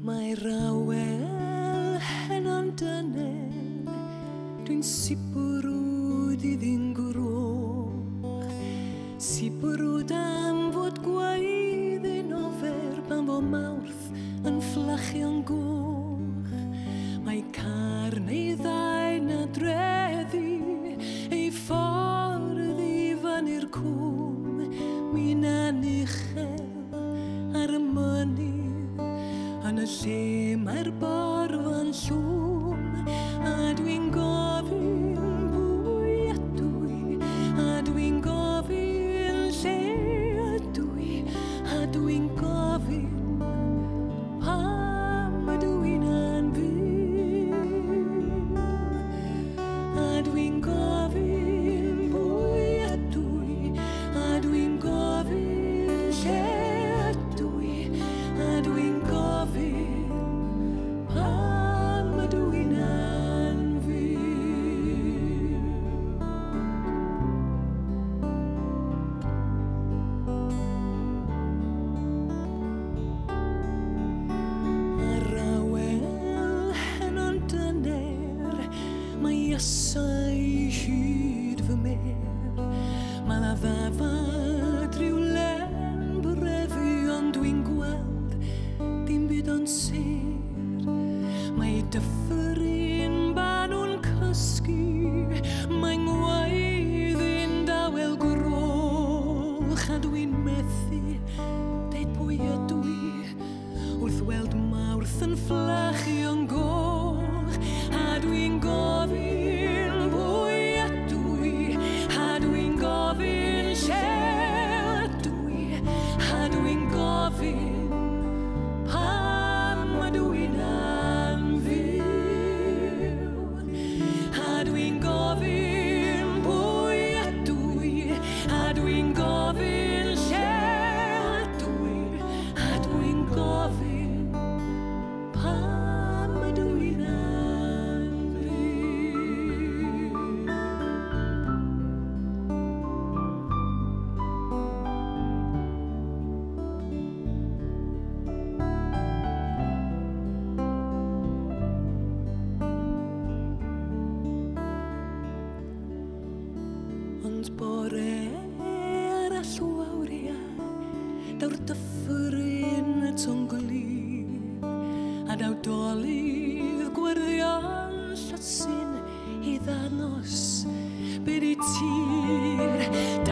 Mae'r awel yn ond dyner, dwi'n sipwrwyd i ddyn gwrwch. Sipwrwyd am fod gwaeddi'n ofer pan fo mawrth yn fflachio'n goch. Mae car neu ddau na dreddi ei ffordd i fyny'r cwm. Mi'n uchel ar y mynydd yn y lle mae'r borfa'n llwm. A dwi'n gofyn pwy ydw i, a dwi'n gofyn lle ydw i, a dwi'n gofyn pam ydw i'n anfyw. A dwi'n gofyn pwy ydw i, a dwi'n gofyn lle ydw i, a dwi'n gofyn pam ydw i'n anfyw. Ar awel henon dyner, mae ysau hyd fy mer. Mae la ddafad rhywle'n brefi, ond dwi'n gweld dim byd o'n sir. Mae dyffryn banw'n cysgu, mae'n ngwaeddi'n dawel groch. A dwi'n methu deud pwy ydw i wrth weld mawrth yn fflachio'n goch. A dwi'n gofyn pwy ydw i, a dwi'n gofyn lle ydw i, a dwi'n gofyn pam ydw i'n anfyw. A dwi'n gofyn pwy ydw i, a dwi'n gofyn lle ydw i, a dwi'n gofyn pam ydw i'n anfyw. Ond bore arall o awriau, daw'r dyffryn y tongli, a daw dolydd gwarddion llytsin i ddanos. Be di tir